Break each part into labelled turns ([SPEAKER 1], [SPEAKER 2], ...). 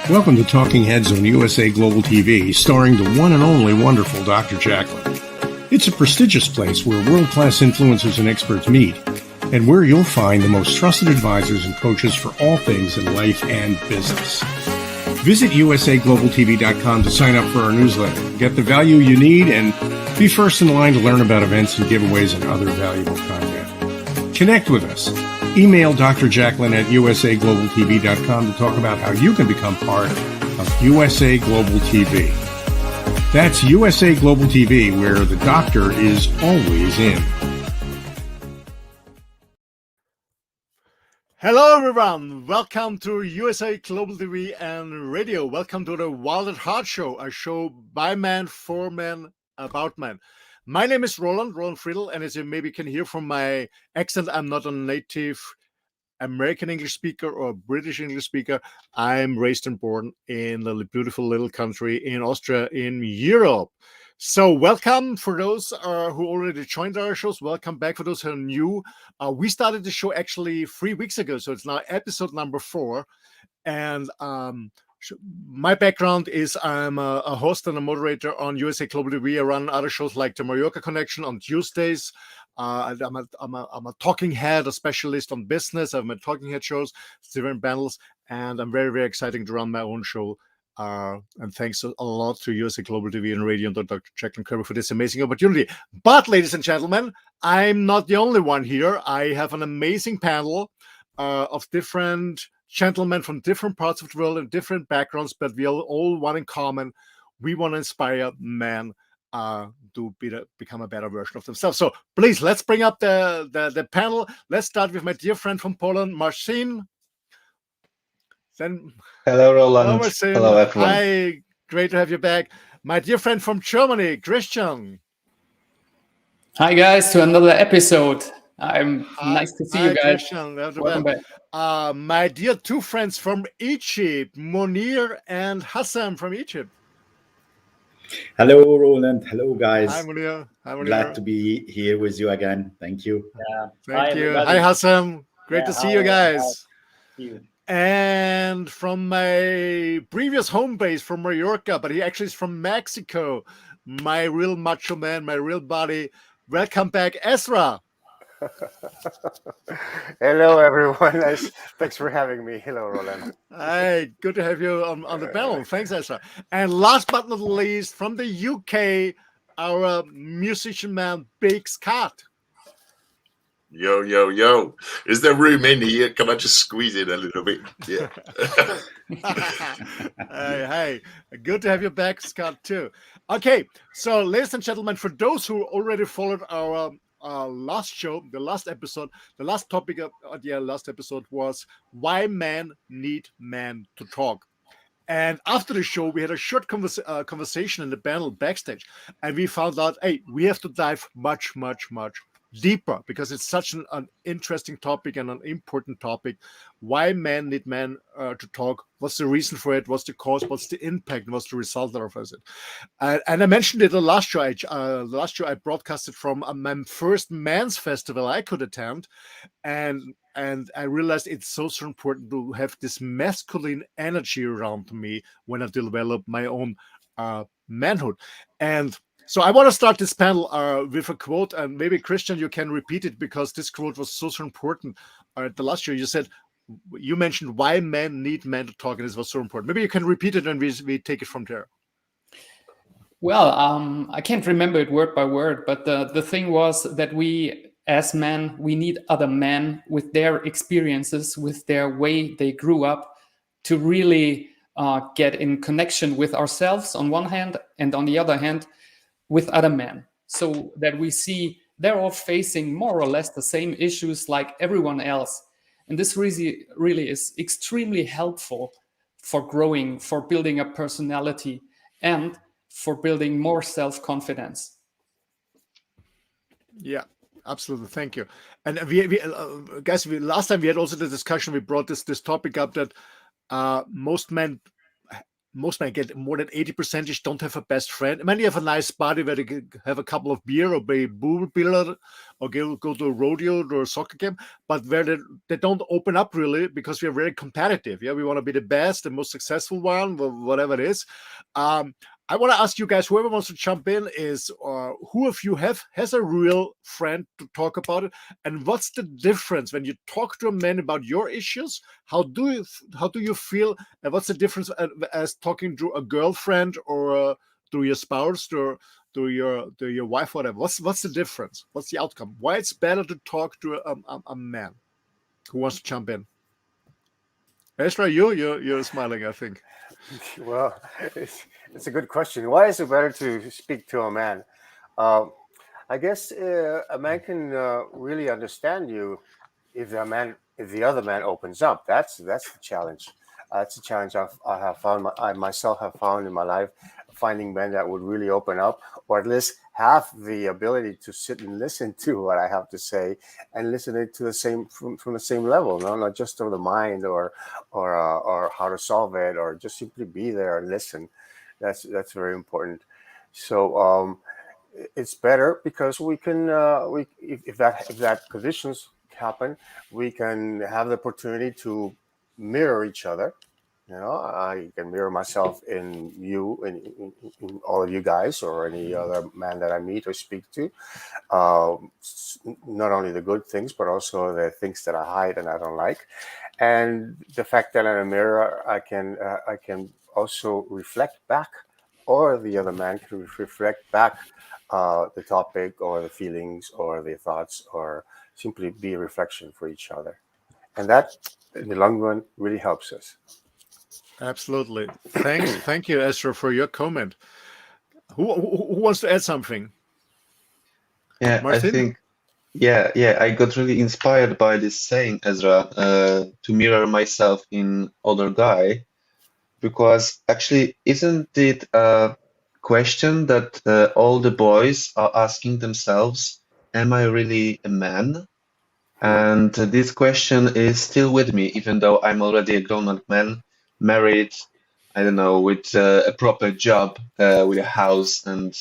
[SPEAKER 1] Welcome to Talking Heads on USA Global TV, starring the one and only wonderful Dr. Jacqueline. It's a prestigious place where world-class influencers and experts meet, and where you'll find the most trusted advisors and coaches for all things in life and business. Visit usaglobaltv.com to sign up for our newsletter, get the value you need, and be first in line to learn about events and giveaways and other valuable content. Connect with us. Email Dr. Jacqueline at usaglobaltv.com to talk about how you can become part of USA Global TV. That's USA Global TV, where the doctor is always in.
[SPEAKER 2] Hello, everyone. Welcome to USA Global TV and Radio. Welcome to the Wild at Heart Show, a show by man, for men, about men. My name is Roland FRIEDL, and as you maybe can hear from my accent, I'm not a native American English speaker or British English speaker. I'm raised and born in the beautiful little country in Austria in Europe. So welcome for those who already joined our shows. Welcome back for those who are new. We started the show actually 3 weeks ago, so it's now episode number 4. And my background is I'm a host and a moderator on USA Global TV. I run other shows like the Mallorca Connection on Tuesdays. I'm a talking head, a specialist on business. I'm a talking head shows, different panels, and I'm very, very excited to run my own show. And thanks a lot to USA Global TV and Radio and Dr. Jacqueline Kerber for this amazing opportunity. But, ladies and gentlemen, I'm not the only one here. I have an amazing panel of different gentlemen from different parts of the world and different backgrounds, but we all want in common. We want to inspire men to become a better version of themselves. So please, let's bring up the panel. Let's start with my dear friend from Poland, MARCIN. Then,
[SPEAKER 3] hello, Roland.
[SPEAKER 2] MARCIN.
[SPEAKER 3] Hello, everyone.
[SPEAKER 2] Hi, great to have you back. My dear friend from Germany, Christian.
[SPEAKER 4] Hi, guys, to another episode. Nice to see you guys.
[SPEAKER 2] Christian.
[SPEAKER 4] Welcome back.
[SPEAKER 2] My dear two friends from Egypt, Mounir and Hazem from Egypt.
[SPEAKER 5] Hello, Roland. Hello, guys.
[SPEAKER 2] Hi, Mounir.
[SPEAKER 5] Glad to be here with you again. Thank you.
[SPEAKER 2] Thank you. Hi, Hazem. Great to see you guys.
[SPEAKER 4] You.
[SPEAKER 2] And from my previous home base from Mallorca, but he actually is from Mexico, my real macho man, my real body. Welcome back, Ezra.
[SPEAKER 6] Hello, everyone. Thanks for having me. Hello, Roland.
[SPEAKER 2] Hi, good to have you on the panel. Thanks, Ezra. And last but not least, from the UK, our musician man, Big Scott.
[SPEAKER 7] Yo, yo, yo. Is there room in here? Can I just squeeze in a little bit? Yeah.
[SPEAKER 2] Hey, good to have you back, Scott, too. Okay, so ladies and gentlemen, for those who already followed our last show, the last episode, the last topic of the last episode was why men need men to talk. And after the show, we had a short conversation in the panel backstage, and we found out, hey, we have to dive much, much, much deeper because it's such an interesting topic and an important topic. Why men need men to talk? What's the reason for it? What's the cause? What's the impact? What's the result of it? And I mentioned it the last show. I broadcasted from my first men's festival I could attend, and I realized it's so important to have this masculine energy around me when I develop my own manhood. And so I want to start this panel with a quote, and maybe Christian, you can repeat it because this quote was so important. At the last show, you mentioned why men need men to talk, and this was so important. Maybe you can repeat it, and we take it from there.
[SPEAKER 4] Well, I can't remember it word by word, but the thing was that we, as men, we need other men with their experiences, with their way they grew up, to really get in connection with ourselves on one hand, and on the other hand, with other men, so that we see they're all facing more or less the same issues like everyone else. And this really is extremely helpful for growing, for building a personality, and for building more self-confidence.
[SPEAKER 2] Yeah, absolutely. Thank you. And we guys, last time we had also the discussion, we brought this topic up that most men get more than 80% don't have a best friend. Many have a nice body where they have a couple of beer or play booble billiard or go to a rodeo or a soccer game, but where they don't open up really because we're very competitive. Yeah, we want to be the best, the most successful one, whatever it is. I want to ask you guys, whoever wants to jump in, is who of you has a real friend to talk about it, and what's the difference when you talk to a man about your issues? How do you feel, and what's the difference as talking to a girlfriend or to your spouse or to your wife, whatever? What's the difference? What's the outcome? Why it's better to talk to a man? Who wants to jump in? Ezra, you're smiling, I think.
[SPEAKER 6] Well, it's a good question. Why is it better to speak to a man? I guess a man can really understand you if the other man opens up. That's the challenge. That's a challenge I myself have found in my life, finding men that would really open up, or at least have the ability to sit and listen to what I have to say, and listen it to the same from the same level, no, not just of the mind or how to solve it, or just simply be there and listen. That's very important. So it's better because we can if that conditions happen, we can have the opportunity to mirror each other. You know, I can mirror myself in you, in all of you guys, or any other man that I meet or speak to. Not only the good things, but also the things that I hide and I don't like. And the fact that in a mirror, I can also reflect back, or the other man can reflect back the topic or the feelings or the thoughts, or simply be a reflection for each other. And that, in the long run, really helps us.
[SPEAKER 2] Absolutely. Thank you, Ezra, for your comment. Who wants to add something?
[SPEAKER 3] Yeah,
[SPEAKER 2] Martin?
[SPEAKER 3] I think, yeah, I got really inspired by this saying, Ezra, to mirror myself in other guy, because actually, isn't it a question that all the boys are asking themselves, am I really a man? And this question is still with me, even though I'm already a grown-up man, married, I don't know, with a proper job, with a house and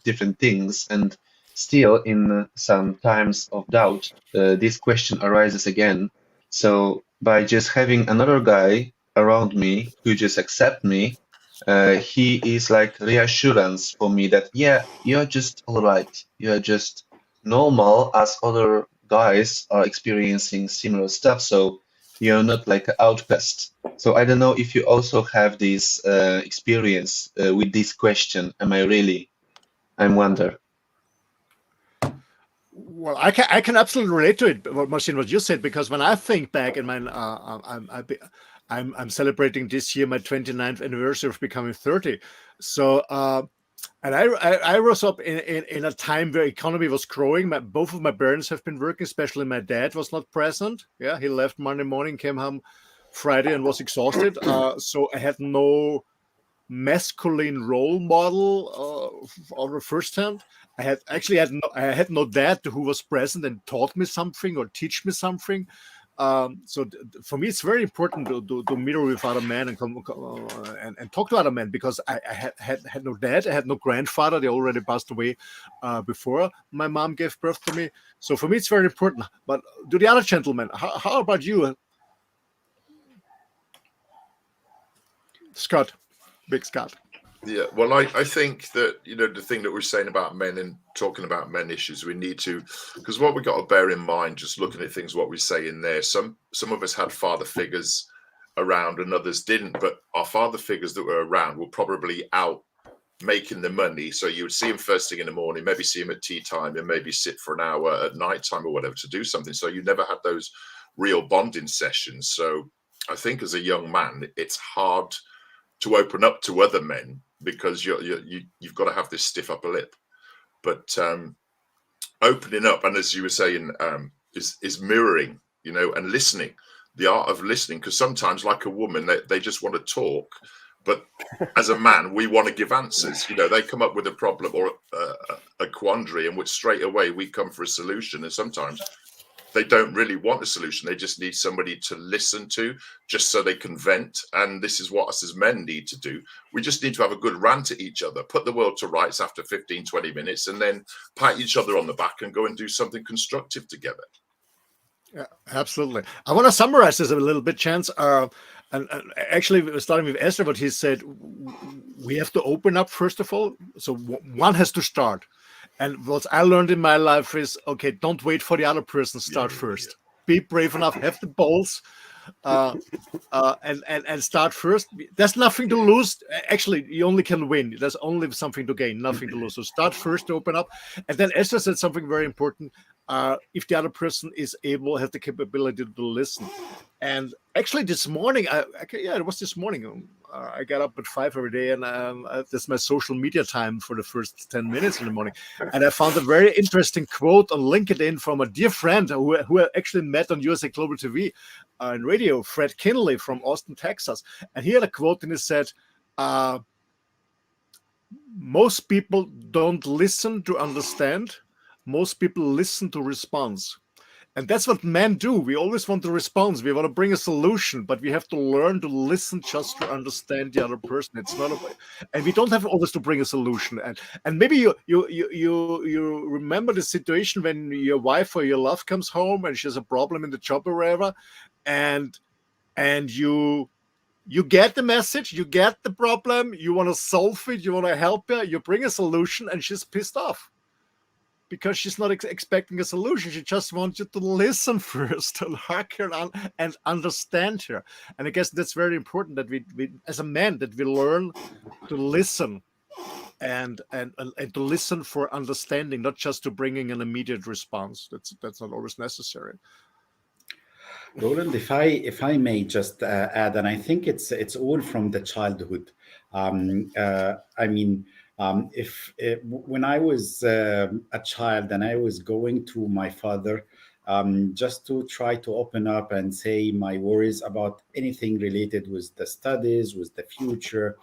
[SPEAKER 3] different things. And still, in some times of doubt, this question arises again. So by just having another guy around me who just accept me, he is like reassurance for me that, yeah, you're just all right. You're just normal as other guys are experiencing similar stuff. So you're not like an outcast. So I don't know if you also have this experience with this question. Am I really? I wonder.
[SPEAKER 2] Well, I can absolutely relate to it, Marcin, what you said, because when I think back, and I'm celebrating this year my 29th anniversary of becoming 30. So and I rose up in a time where economy was growing. Both of my parents have been working, especially my dad was not present. Yeah, he left Monday morning, came home Friday, and was exhausted. So I had no masculine role model on the first hand. I had no dad who was present and taught me something or teach me something. So for me, it's very important to mirror with other men and talk to other men, because I had no dad, I had no grandfather. They already passed away before my mom gave birth to me. So for me, it's very important. But to the other gentlemen, how about you, Scott? Big Scott.
[SPEAKER 7] Yeah, well, I think that, the thing that we're saying about men and talking about men issues, we need to, because what we got to bear in mind, just looking at things, what we say in there, some of us had father figures around and others didn't, but our father figures that were around were probably out making the money. So you would see him first thing in the morning, maybe see him at tea time, and maybe sit for an hour at night time or whatever to do something. So you never had those real bonding sessions. So I think as a young man, it's hard to open up to other men, because you've got to have this stiff upper lip. But opening up, and as you were saying, is mirroring, and listening, the art of listening. Because sometimes, like a woman, they just want to talk, but as a man, we want to give answers. They come up with a problem or a quandary, in which straight away we come for a solution. And sometimes they don't really want a solution. They just need somebody to listen to, just so they can vent. And this is what us as men need to do. We just need to have a good rant at each other, put the world to rights after 15, 20 minutes, and then pat each other on the back and go and do something constructive together.
[SPEAKER 2] Yeah, absolutely. I want to summarize this a little bit, Chance. And actually, starting with Ezra, what he said, we have to open up first of all. So one has to start. And what I learned in my life is, okay, don't wait for the other person to start first. Be brave enough, have the balls, and start first. There's nothing to lose. Actually, you only can win. There's only something to gain, nothing to lose. So start first to open up. And then Esther said something very important. If the other person is able, has the capability to listen. And actually this morning, it was this morning. I got up at 5 every day, and that's my social media time for the first 10 minutes in the morning. And I found a very interesting quote on LinkedIn from a dear friend who I actually met on USA Global TV and radio, Fred Kinley from Austin, Texas. And he had a quote, and he said, most people don't listen to understand. Most people listen to response. And that's what men do. We always want a response. We want to bring a solution, but we have to learn to listen just to understand the other person. It's not and we don't have always to bring a solution. And maybe you remember the situation when your wife or your love comes home and she has a problem in the job or wherever, and you get the message, you get the problem, you want to solve it, you want to help her, you bring a solution, and she's pissed off. Because she's not expecting a solution. She just wants you to listen first and hug her and understand her. And I guess that's very important that we as a man, that we learn to listen and to listen for understanding, not just to bringing an immediate response. That's not always necessary.
[SPEAKER 5] Roland, if I may just add, and I think it's all from the childhood. When I was a child and I was going to my father just to try to open up and say my worries about anything related with the studies, with the future,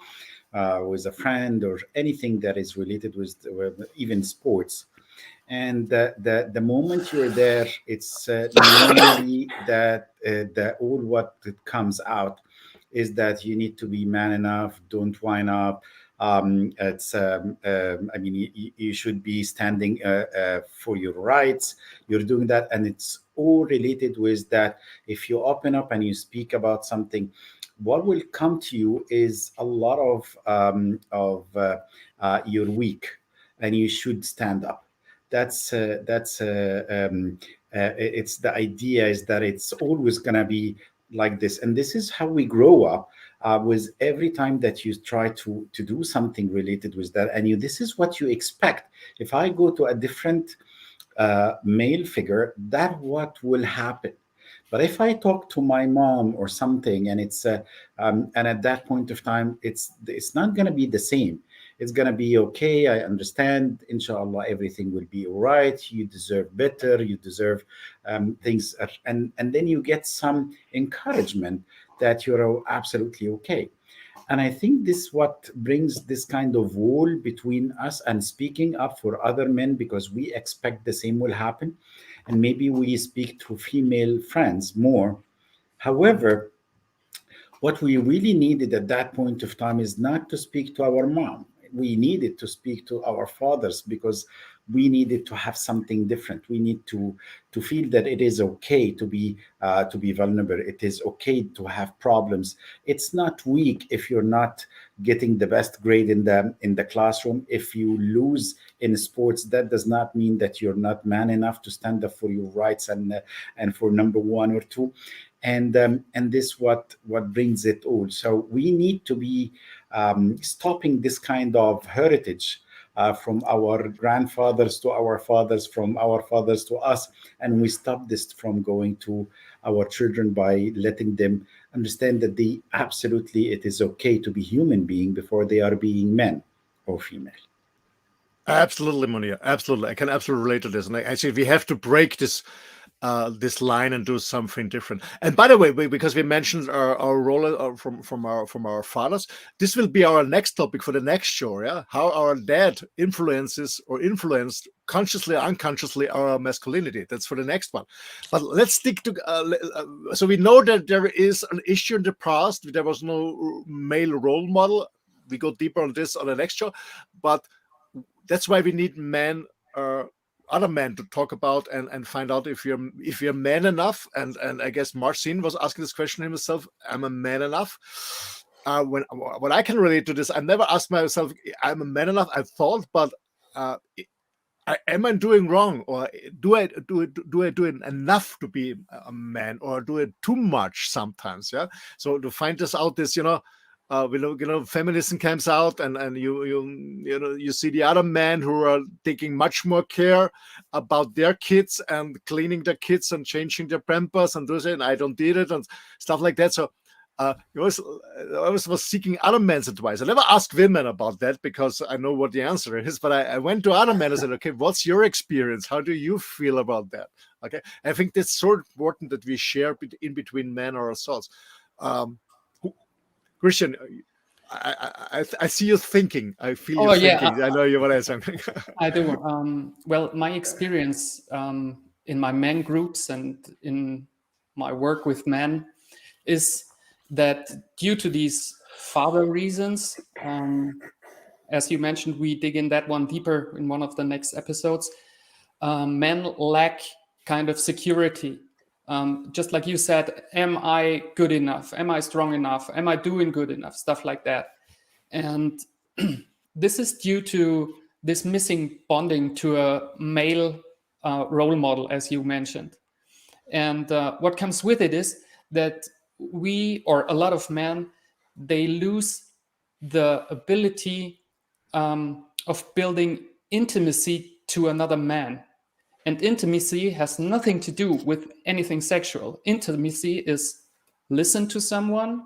[SPEAKER 5] with a friend, or anything that is related with even sports. And the moment you're there, it's normally that all what it comes out is that you need to be man enough, don't whine up. You should be standing for your rights. You're doing that, and it's all related with that. If you open up and you speak about something, what will come to you is a lot of you're weak, and you should stand up. It's the idea is that it's always gonna be like this, and this is how we grow up. Was every time that you try to do something related with that, and this is what you expect. If I go to a different male figure, that what will happen. But if I talk to my mom or something, and it's and at that point of time, it's not going to be the same. It's going to be okay. I understand. Inshallah, everything will be all right. You deserve better. You deserve things, and then you get some encouragement that you're absolutely okay. And I think this what brings this kind of wall between us and speaking up for other men, because we expect the same will happen. And maybe we speak to female friends more. However, what we really needed at that point of time is not to speak to our mom. We needed to speak to our fathers, because we needed to have something different. We need to feel that it is okay to be vulnerable. It is okay to have problems. It's not weak if you're not getting the best grade in the classroom. If you lose in sports, that does not mean that you're not man enough to stand up for your rights and for number one or two. And this what brings it all. So we need to be stopping this kind of heritage from our grandfathers to our fathers, from our fathers to us, and we stop this from going to our children by letting them understand that it is okay to be human being before they are being men or female.
[SPEAKER 2] Absolutely, Mounir. Absolutely, I can absolutely relate to this. And I say we have to break this this line and do something different. And by the way, because we mentioned our role from our fathers, this will be our next topic for the next show. Yeah, how our dad influences or influenced consciously or unconsciously our masculinity. That's for the next one. But let's stick to. So we know that there is an issue in the past. There was no male role model. We go deeper on this on the next show, but that's why we need men. Other men to talk about and find out if you're man enough, and I guess MARCIN was asking this question himself. Am I man enough? When I can relate to this, I never asked myself, I'm a man enough. I thought, but am I doing wrong, or do I do enough to be a man, or do it too much sometimes? Yeah. So to find this out, this feminism comes out, and you see the other men who are taking much more care about their kids and cleaning their kids and changing their pampers and doing it, and I don't did it and stuff like that. So I always was seeking other men's advice. I never asked women about that because I know what the answer is, but I went to other men and said, okay, what's your experience? How do you feel about that? Okay, I think that's so important that we share in between men ourselves. Christian, I see you thinking. I feel you thinking. I know you want to say something.
[SPEAKER 4] I do. Well, my experience in my men groups and in my work with men is that due to these father reasons, as you mentioned, we dig in that one deeper in one of the next episodes, men lack kind of security. Just like you said, am I good enough? Am I strong enough? Am I doing good enough? Stuff like that. And this is due to this missing bonding to a male role model, as you mentioned. And what comes with it is that we, or a lot of men, they lose the ability of building intimacy to another man. And intimacy has nothing to do with anything sexual. Intimacy is listen to someone,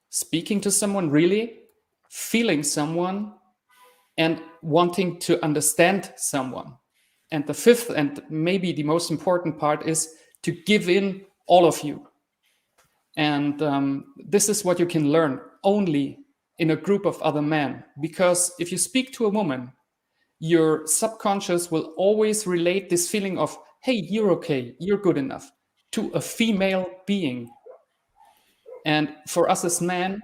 [SPEAKER 4] speaking to someone, really, feeling someone, and wanting to understand someone. And the fifth, and maybe the most important part, is to give in all of you. And this is what you can learn only in a group of other men. Because if you speak to a woman, your subconscious will always relate this feeling of, hey, you're okay, you're good enough, to a female being. And for us as men,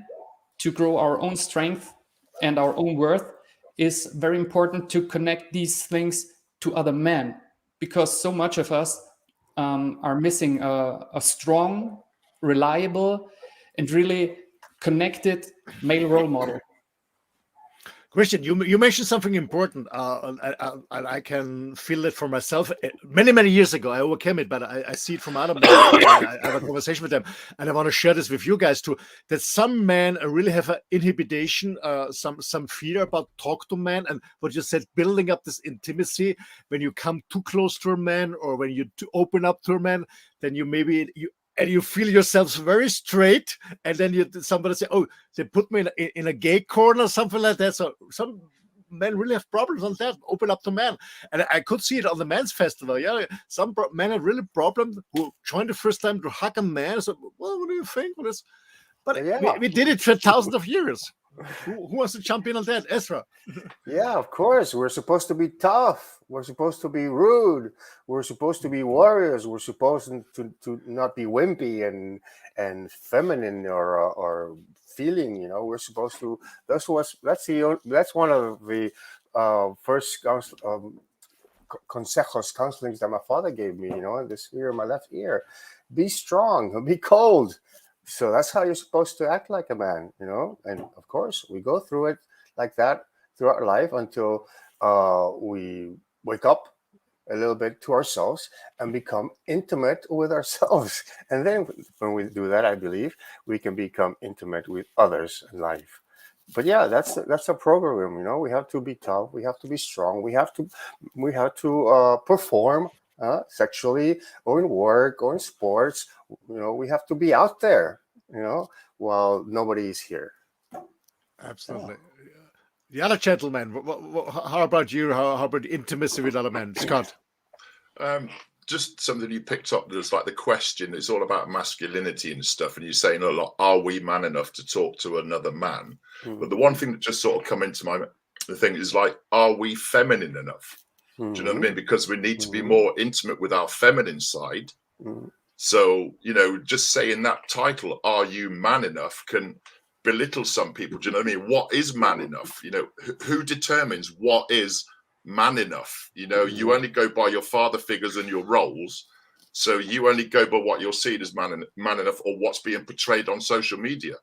[SPEAKER 4] to grow our own strength and our own worth, is very important to connect these things to other men, because so much of us are missing a strong, reliable, and really connected male role model.
[SPEAKER 2] Christian, you mentioned something important, and I can feel it for myself. Many years ago, I overcame it, but I see it from other men. I have a conversation with them, and I want to share this with you guys too. That some men really have an inhibition, some fear about talk to men, and what you said, building up this intimacy. When you come too close to a man, or when you open up to a man, then you feel yourselves very straight, and then somebody say, "Oh, they put me in a gay corner," or something like that. So some men really have problems on that. Open up to men, and I could see it on the men's festival. Yeah, some men have really problems who joined the first time to hug a man. So, well, what do you think? But yeah, we did it for thousands of years. Who wants to jump in on that, Ezra?
[SPEAKER 6] Yeah, of course. We're supposed to be tough. We're supposed to be rude. We're supposed to be warriors. We're supposed to not be wimpy and feminine or feeling. You know, we're supposed to. That's one of the first consejos, counselings that my father gave me. You know, this ear, my left ear. Be strong. Be cold. So that's how you're supposed to act like a man, you know? And of course, we go through it like that throughout life until we wake up a little bit to ourselves and become intimate with ourselves. And then when we do that, I believe we can become intimate with others in life. But yeah, that's a program, you know? We have to be tough. We have to be strong. We have to perform sexually or in work or in sports. You know, we have to be out there, you know, while nobody is here.
[SPEAKER 2] Absolutely. The other gentleman, how about you? How about intimacy with other men? Scott?
[SPEAKER 7] just something you picked up. There's like the question. It's all about masculinity and stuff, and you're saying a lot. Are we man enough to talk to another man? But the one thing that just sort of come into the thing is like, are we feminine enough? Do you know what I mean? Because we need to be more intimate with our feminine side. So, you know, just saying that title, "Are you man enough?" can belittle some people. Do you know what I mean? What is man enough? You know, who determines what is man enough? You know, you only go by your father figures and your roles. So you only go by what you're seen as man enough, or what's being portrayed on social media.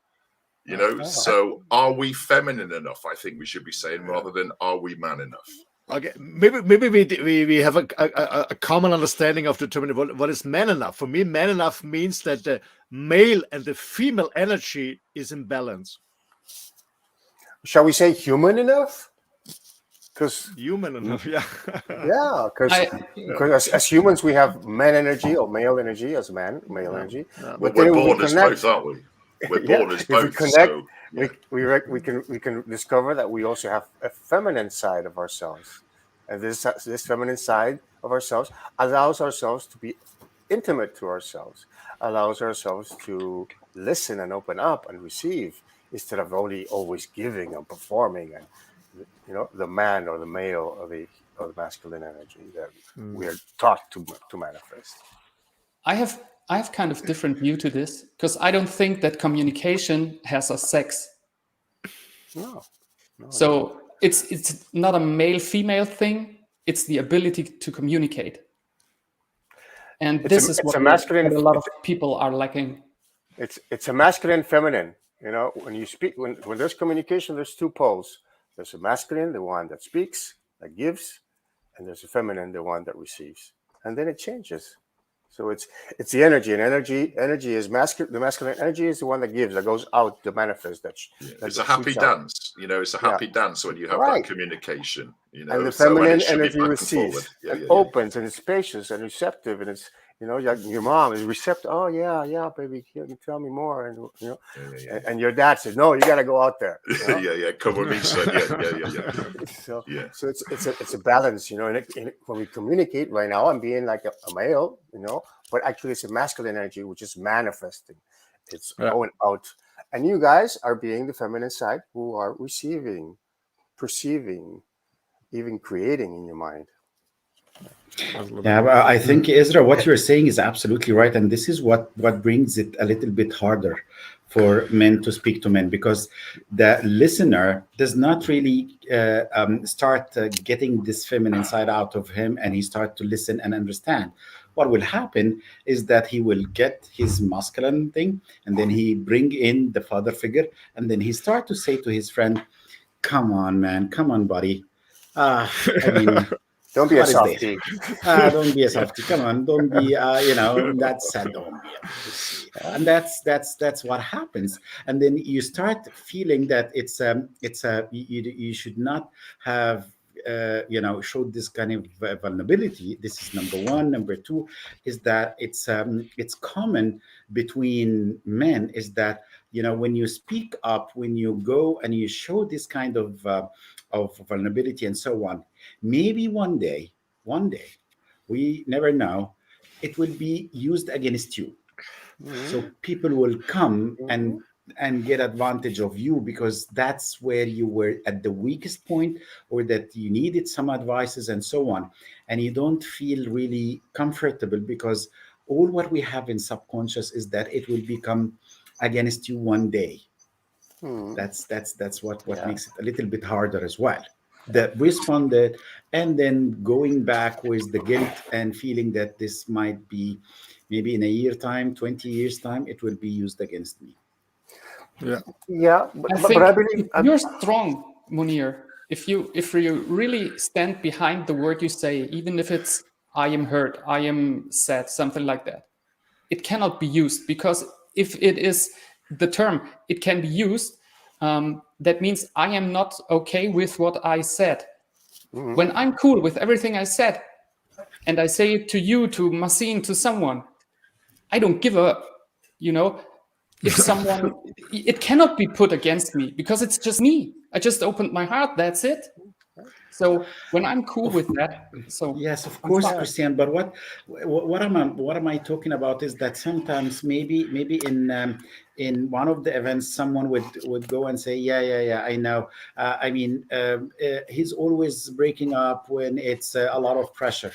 [SPEAKER 7] You know, so are we feminine enough? I think we should be saying, rather than are we man enough?
[SPEAKER 2] Okay, maybe we have a common understanding of the term. What is man enough? For me, man enough means that the male and the female energy is in balance.
[SPEAKER 6] Shall we say human enough? Because
[SPEAKER 2] human enough, yeah.
[SPEAKER 6] Yeah, because as humans we have man energy or male energy as male energy.
[SPEAKER 7] But we're born as both, aren't we? We're born as both.
[SPEAKER 6] If we connect, we can discover that we also have a feminine side of ourselves, and this feminine side of ourselves allows ourselves to be intimate to ourselves, allows ourselves to listen and open up and receive, instead of only always giving and performing, and you know, the man or the male or the masculine energy that we are taught to manifest.
[SPEAKER 4] I have kind of different view to this, because I don't think that communication has a sex.
[SPEAKER 6] No.
[SPEAKER 4] So it's not a male-female thing. It's the ability to communicate. And this is what a lot of people are lacking.
[SPEAKER 6] It's a masculine, feminine. You know, when you speak, when there's communication, there's two poles. There's a masculine, the one that speaks, that gives, and there's a feminine, the one that receives. And then it changes. So it's the energy, and energy is masculine. The masculine energy is the one that gives, that goes out to manifest.
[SPEAKER 7] It's a happy dance. You know, it's a happy dance when you have that communication. You know,
[SPEAKER 6] and the feminine energy receives, and opens, and it's spacious and receptive, and it's, you know, your mom is receptive. Oh yeah, baby, you tell me more, and you know, and your dad says, no, you got to go out there. You know?
[SPEAKER 7] Come with me, son.
[SPEAKER 6] So it's a balance, you know. And when we communicate right now, I'm being like a male, you know, but actually it's a masculine energy which is manifesting. It's going out, and you guys are being the feminine side, who are receiving, perceiving, even creating in your mind.
[SPEAKER 5] Yeah, well, I think, Ezra, what you're saying is absolutely right, and this is what brings it a little bit harder for men to speak to men, because the listener does not really start getting this feminine side out of him, and he starts to listen and understand. What will happen is that he will get his masculine thing, and then he bring in the father figure, and then he start to say to his friend, "Come on, man, come on, buddy. I mean."
[SPEAKER 6] Don't be a softie.
[SPEAKER 5] Don't be a softie. Come on, don't be. You know, that's don't be a pussy. And that's what happens. And then you start feeling that you should not have showed this kind of vulnerability. This is number one. Number two is that it's common between men is that, you know, when you speak up, when you go and you show this kind of vulnerability and so on, maybe one day, we never know, it will be used against you. So people will come and get advantage of you, because that's where you were at the weakest point, or that you needed some advices and so on, and you don't feel really comfortable, because all what we have in subconscious is that it will become against you one day. That's what makes it a little bit harder as well. That responded, and then going back with the guilt and feeling that this might be maybe in a year time, 20 years time, it will be used against me.
[SPEAKER 6] Yeah. But I believe
[SPEAKER 4] you're strong, Mounir. If you really stand behind the word you say, even if it's "I am hurt," "I am sad," something like that, it cannot be used, because if it is the term, it can be used. That means I am not okay with what I said. When I'm cool with everything I said, and I say it to you, to MARCIN, to someone, I don't give a, you know, if someone, it cannot be put against me, because it's just me. I just opened my heart, that's it. So when I'm cool with that, so
[SPEAKER 5] Yes, of
[SPEAKER 4] I'm
[SPEAKER 5] course,
[SPEAKER 4] fine.
[SPEAKER 5] Christian. But what am I talking about is that sometimes maybe in one of the events someone would go and say, yeah, I know. He's always breaking up when it's a lot of pressure.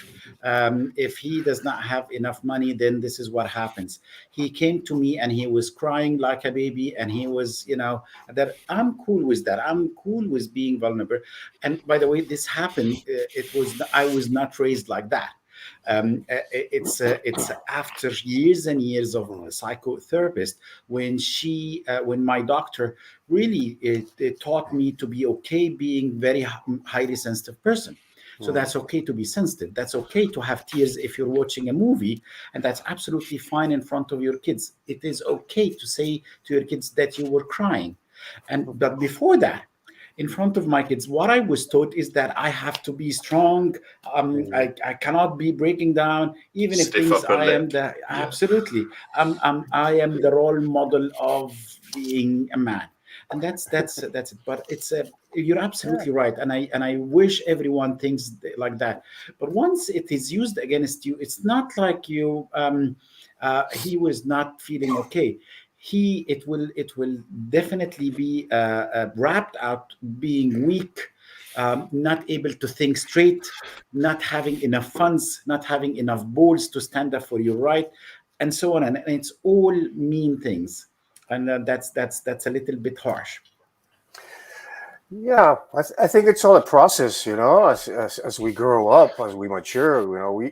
[SPEAKER 5] If he does not have enough money, then this is what happens. He came to me and he was crying like a baby, and he was, that I'm cool with that. I'm cool with being vulnerable. And by the way, this happened. I was not raised like that. It's after years and years of psychotherapist when my doctor really taught me to be okay being very highly sensitive person. So that's okay to be sensitive. That's okay to have tears if you're watching a movie, and that's absolutely fine in front of your kids. It is okay to say to your kids that you were crying. But before that, in front of my kids, what I was taught is that I have to be strong. I cannot be breaking down, even if
[SPEAKER 7] Stiff
[SPEAKER 5] things.
[SPEAKER 7] upper
[SPEAKER 5] I am
[SPEAKER 7] lip.
[SPEAKER 5] absolutely. I am the role model of being a man, and that's it. But you're absolutely right, and I wish everyone thinks like that. But once it is used against you, it's not like you. He was not feeling okay. It will definitely be wrapped out being weak, not able to think straight, not having enough funds, not having enough balls to stand up for your right, and so on. And it's all mean things, and that's a little bit harsh.
[SPEAKER 6] Yeah, I think it's all a process, as we grow up, as we mature,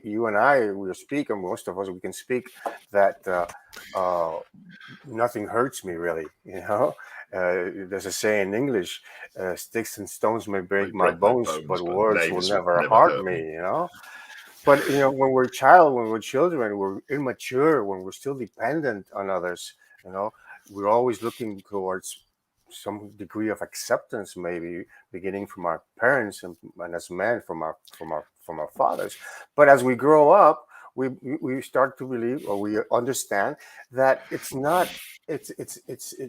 [SPEAKER 6] you and I, we speak, and most of us, we can speak that nothing hurts me really, there's a saying in English, sticks and stones may break my bones, but words will never hurt me, But, when we're children, we're immature, when we're still dependent on others, we're always looking towards some degree of acceptance, maybe beginning from our parents and as men from our fathers. But as we grow up, we start to believe, or we understand that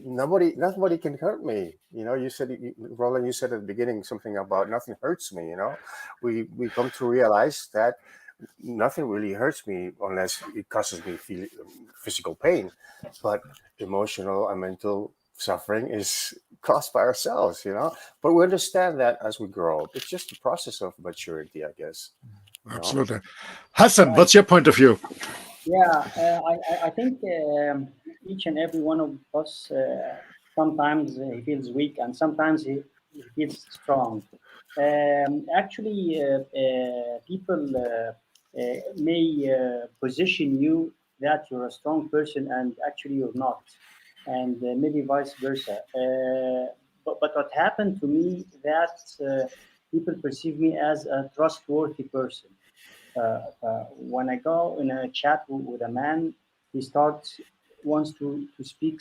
[SPEAKER 6] nobody can hurt me. You said, Roland, you said at the beginning something about nothing hurts me. We come to realize that nothing really hurts me unless it causes me physical pain, but emotional and mental suffering is caused by ourselves, but we understand that as we grow up. It's just a process of maturity, I guess.
[SPEAKER 2] Absolutely. Hassan, what's your point of view?
[SPEAKER 8] Yeah, I think each and every one of us, sometimes he feels weak and sometimes he feels strong. Actually, people may position you that you're a strong person and actually you're not, and maybe vice versa. But what happened to me that people perceive me as a trustworthy person. When I go in a chat with a man, he wants to speak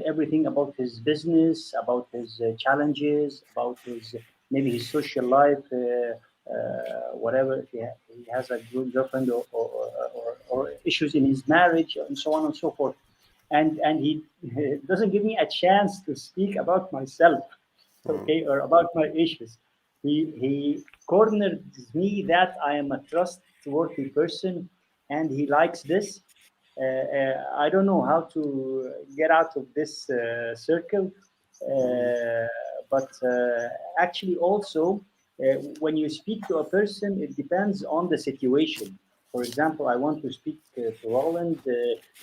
[SPEAKER 8] everything about his business, about his challenges, about maybe his social life, whatever. If he has a good girlfriend or issues in his marriage, and so on and so forth. And he doesn't give me a chance to speak about myself, okay, or about my issues. He corners me that I am a trustworthy person, and he likes this. I don't know how to get out of this circle, but actually also when you speak to a person, it depends on the situation. For example, I want to speak to Roland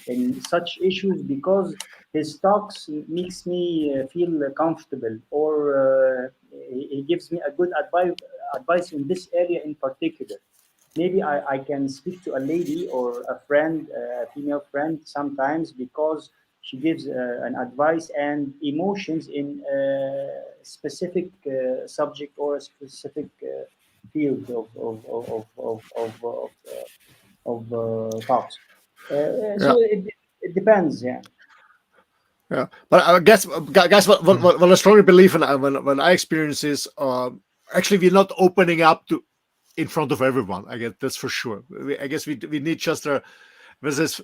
[SPEAKER 8] in such issues because his talks makes me feel comfortable, or he gives me a good advice in this area in particular. Maybe I can speak to a lady or a friend, a female friend, sometimes because she gives an advice and emotions in a specific subject or a specific field of talks. So it depends, yeah.
[SPEAKER 2] Yeah, but I guess, guys, what I strongly believe in when I experience is actually we're not opening up in front of everyone. I guess that's for sure. I guess we need just this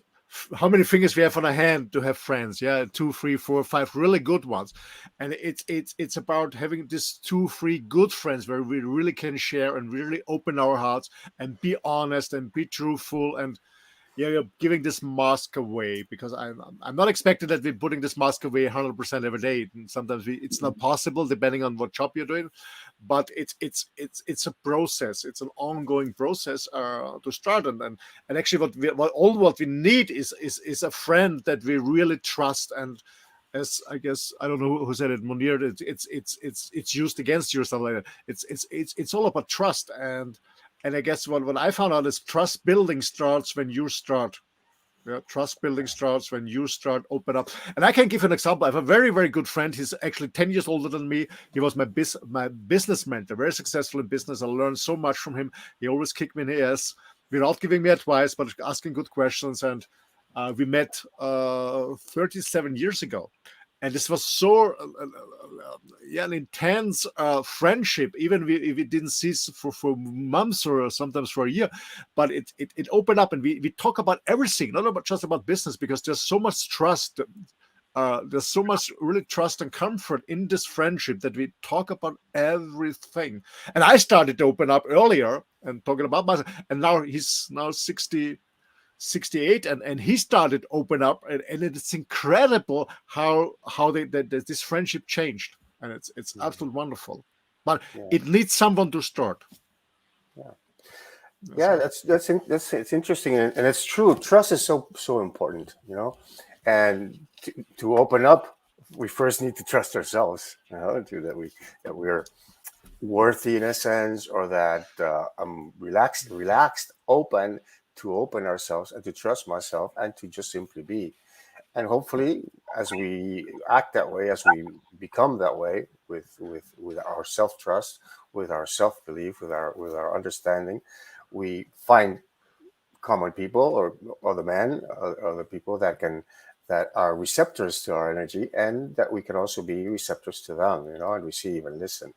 [SPEAKER 2] how many fingers we have on a hand to have friends. Yeah, 2, 3, 4, 5 really good ones. And it's about having these 2, 3 good friends where we really can share and really open our hearts and be honest and be truthful. And you're giving this mask away, because I'm not expecting that we're putting this mask away 100% every day. And sometimes it's not possible depending on what job you're doing, but it's a process. It's an ongoing process to start. And actually what we need is a friend that we really trust. And as I guess, I don't know who said it, Mounir, it's used against you or something like that. It's all about trust. And I guess what I found out is trust building starts when you start. Yeah, trust building starts when you start, open up. And I can give an example. I have a very, very good friend. He's actually 10 years older than me. He was my business mentor, very successful in business. I learned so much from him. He always kicked me in the ass without giving me advice, but asking good questions. And we met 37 years ago. And this was so an intense friendship. Even if we didn't see for months or sometimes for a year, but it opened up, and we talk about everything, not just about business, because there's so much trust. There's so much really trust and comfort in this friendship that we talk about everything. And I started to open up earlier and talking about myself, and now he's 68 and he started to open up, and it's incredible how this friendship changed, and it's absolutely wonderful. But it needs someone to start.
[SPEAKER 6] It's interesting, and it's true. Trust is so important, and to open up, we first need to trust ourselves, that we're worthy in a sense, or that I'm relaxed, open to open ourselves and to trust myself and to just simply be. And hopefully, as we act that way, as we become that way with our self-trust, with our self-belief, with our understanding, we find common people or other men, other people that are receptors to our energy, and that we can also be receptors to them, and receive and listen.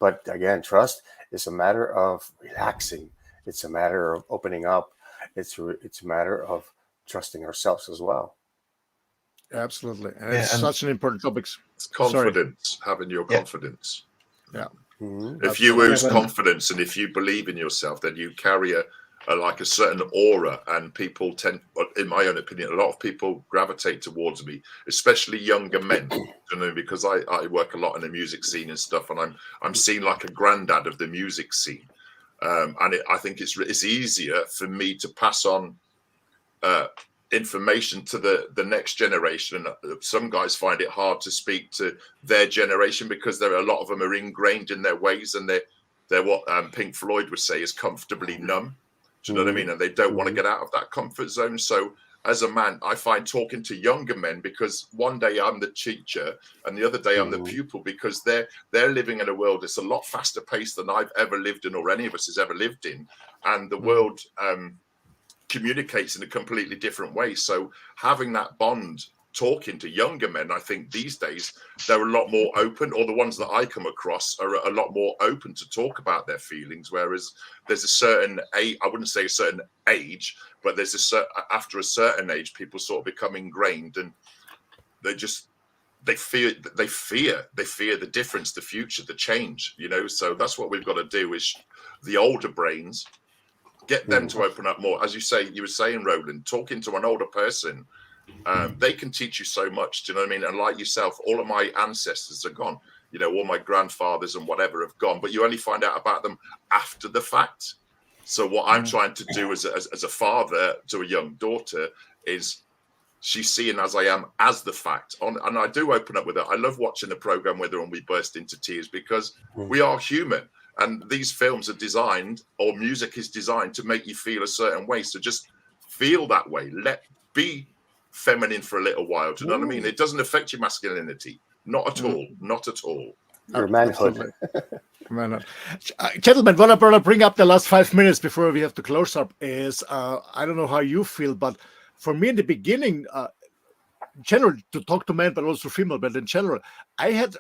[SPEAKER 6] But again, trust is a matter of relaxing. It's a matter of opening up. It's a matter of trusting ourselves as well.
[SPEAKER 2] Absolutely. And it's such an important topic.
[SPEAKER 7] It's confidence, having your confidence.
[SPEAKER 2] Yeah.
[SPEAKER 6] Mm-hmm.
[SPEAKER 7] If you lose confidence and if you believe in yourself, then you carry a certain aura, and people tend, in my own opinion, a lot of people gravitate towards me, especially younger men, because I work a lot in the music scene and stuff, and I'm seen like a granddad of the music scene. I think it's easier for me to pass on information to the next generation. Some guys find it hard to speak to their generation because a lot of them are ingrained in their ways, and they're what Pink Floyd would say is comfortably numb. Do you know what I mean? And they don't want to get out of that comfort zone. So as a man, I find talking to younger men, because one day I'm the teacher and the other day I'm the pupil, because they're living in a world that's a lot faster paced than I've ever lived in, or any of us has ever lived in. And the world communicates in a completely different way. So having that bond, talking to younger men, I think these days they're a lot more open, or the ones that I come across are a lot more open to talk about their feelings. Whereas there's a certain age, I wouldn't say a certain age, but there's after a certain age, people sort of become ingrained, and they fear the difference, the future, the change, So that's what we've got to do, is the older brains, get them to open up more. As you were saying, Roland, talking to an older person, they can teach you so much. Do you know what I mean? And like yourself, all of my ancestors are gone. All my grandfathers and whatever have gone, but you only find out about them after the fact. So what I'm trying to do as a father to a young daughter is, she's seeing as I am as the fact. And I do open up with her. I love watching the program with her, and we burst into tears, because we are human. And these films are designed, or music is designed, to make you feel a certain way. So just feel that way. Be feminine for a little while. Do you know what I mean? It doesn't affect your masculinity. Not at all. Not at all.
[SPEAKER 6] Your manhood.
[SPEAKER 2] Gentlemen, what I want to bring up the last 5 minutes before we have to close up is, I don't know how you feel, but for me in the beginning, general, to talk to men, but also female, but in general, I had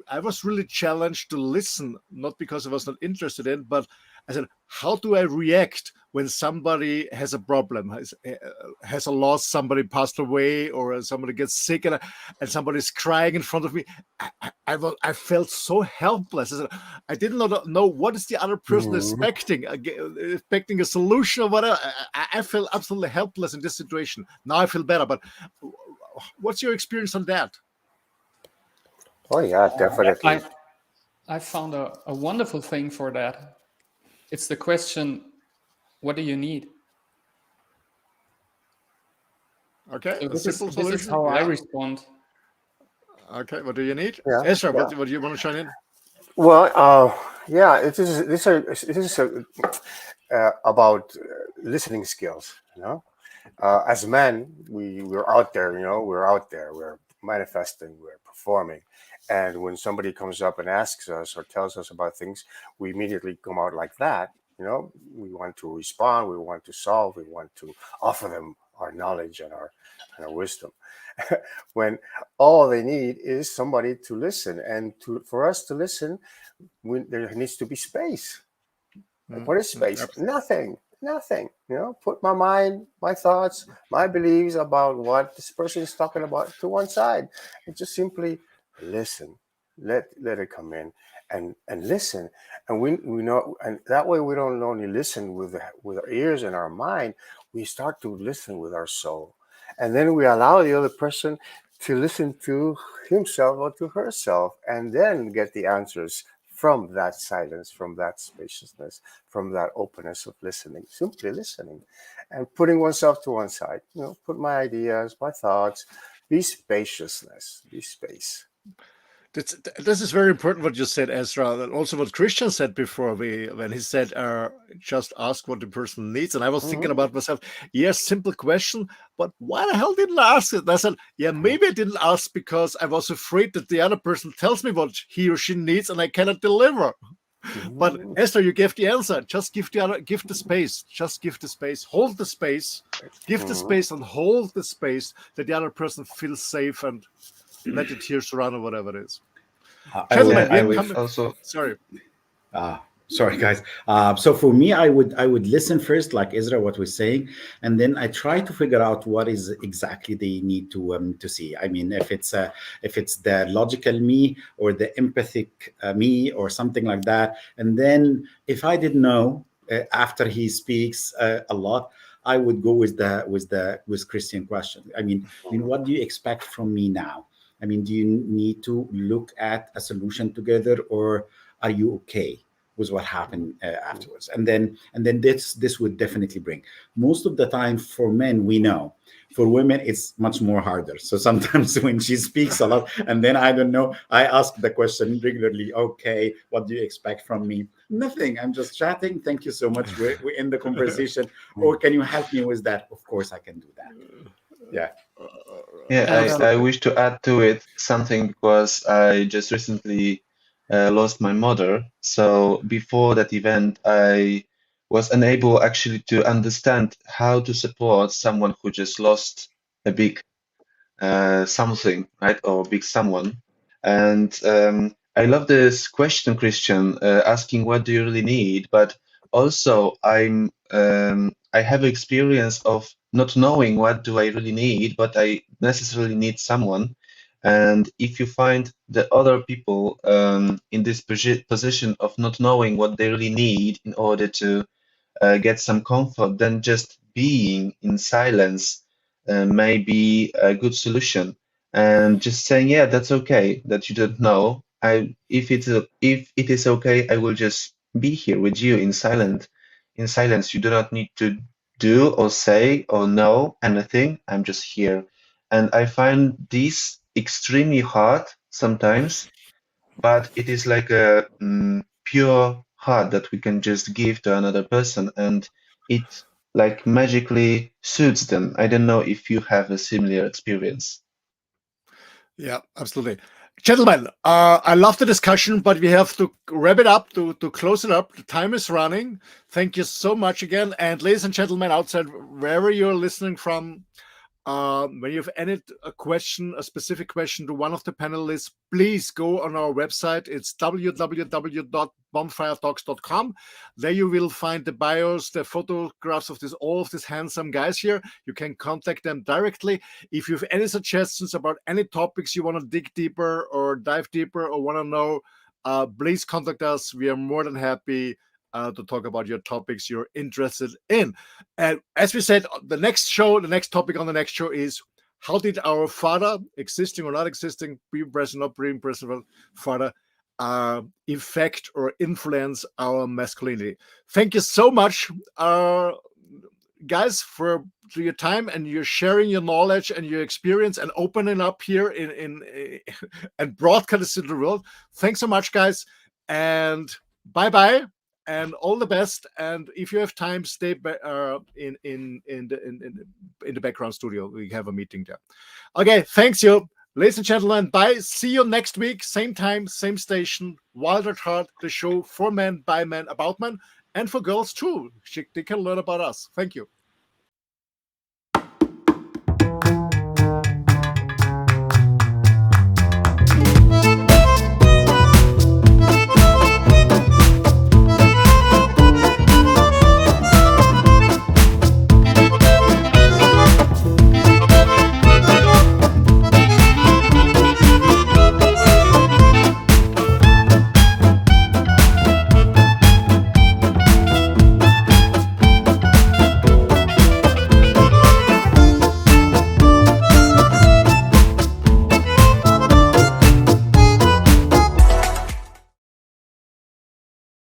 [SPEAKER 2] I was really challenged to listen, not because I was not interested in, but I said, how do I react when somebody has a problem, has a loss, somebody passed away, or somebody gets sick, and somebody's crying in front of me? I felt so helpless. I did not know what is the other person expecting a solution or whatever. I felt absolutely helpless in this situation. Now I feel better. But what's your experience on that?
[SPEAKER 6] Oh yeah, definitely.
[SPEAKER 4] I found a wonderful thing for that. It's the question, what do you need?
[SPEAKER 2] Okay,
[SPEAKER 4] So this is how I respond.
[SPEAKER 2] Okay, what do you need?
[SPEAKER 6] Yeah,
[SPEAKER 2] Ezra,
[SPEAKER 6] yeah.
[SPEAKER 2] what do you want to chime in?
[SPEAKER 6] Well, yeah, this is about listening skills. You know, as men, we're out there. You know, we're manifesting, we're performing, and when somebody comes up and asks us or tells us about things, we immediately come out like that. You know, we want to respond, we want to solve, we want to offer them our knowledge and our wisdom. When all they need is somebody to listen, and for us to listen, there needs to be space. What is space? Nothing. You know, put my mind, my thoughts, my beliefs about what this person is talking about to one side, and just simply listen. Let it come in, and listen. And we know, and that way we don't only listen with our ears and our mind. We start to listen with our soul, and then we allow the other person to listen to himself or to herself, and then get the answers from that silence, from that spaciousness, from that openness of listening, simply listening, and putting oneself to one side. You know, put my ideas, my thoughts, be spaciousness, be space.
[SPEAKER 2] This is very important what you said, Ezra, and also what Christian said before when he said, just ask what the person needs. And I was thinking about myself, yes, simple question, but why the hell didn't I ask it? And I said, yeah, maybe I didn't ask because I was afraid that the other person tells me what he or she needs and I cannot deliver. But Esther, you gave the answer. Just give the space. Just give the space. Hold the space. Give the space and hold the space that the other person feels safe and let the tears run or whatever it is.
[SPEAKER 5] Sorry, guys. So for me, I would listen first, like Ezra, what we're saying, and then I try to figure out what is exactly they need to see. I mean, if it's the logical me or the empathic me or something like that. And then if I didn't know after he speaks a lot, I would go with Christian question. I mean, what do you expect from me now? I mean, do you need to look at a solution together, or are you okay with what happened afterwards? And then this would definitely bring. Most of the time for men, we know. For women, it's much more harder. So sometimes when she speaks a lot, and then I don't know, I ask the question regularly, okay, what do you expect from me? Nothing, I'm just chatting. Thank you so much. We're in the conversation. Or can you help me with that? Of course, I can do that. Yeah.
[SPEAKER 3] Yeah, I wish to add to it something, because I just recently lost my mother. So before that event, I was unable actually to understand how to support someone who just lost a big something, right? Or big someone. And I love this question, Christian, asking what do you really need? But also I have experience of not knowing what do I really need, but I necessarily need someone. And if you find the other people in this position of not knowing what they really need in order to get some comfort, then just being in silence may be a good solution. And just saying, yeah, that's okay that you don't know. If it is okay, I will just be here with you in silence. You do not need to do or say or know anything. I'm just here. And I find this extremely hard sometimes, but it is like a pure heart that we can just give to another person, and it like magically suits them. I don't know if you have a similar experience.
[SPEAKER 2] Yeah, absolutely. Gentlemen, I love the discussion, but we have to wrap it up, to close it up. The time is running. Thank you so much again. And ladies and gentlemen outside, wherever you're listening from, When you've added a specific question to one of the panelists, please go on our website. It's www.bonfiretalks.com. There you will find the bios, the photographs of all of these handsome guys here. You can contact them directly. If you have any suggestions about any topics you want to dig deeper or dive deeper or want to know, please contact us. We are more than happy to talk about your topics you're interested in. And as we said, the next topic on the next show is, how did our father, existing or not existing, pre-present, not pre-present father, affect or influence our masculinity? Thank you so much, guys, for your time, and you're sharing your knowledge and your experience and opening up here and broadcasting to the world. Thanks so much, guys, and bye-bye. And all the best. And if you have time, stay in the background studio. We have a meeting there. Okay, thanks you, ladies and gentlemen. Bye. See you next week, same time, same station. Wild at Heart, the show for men, by men, about men, and for girls too. They can learn about us. Thank you.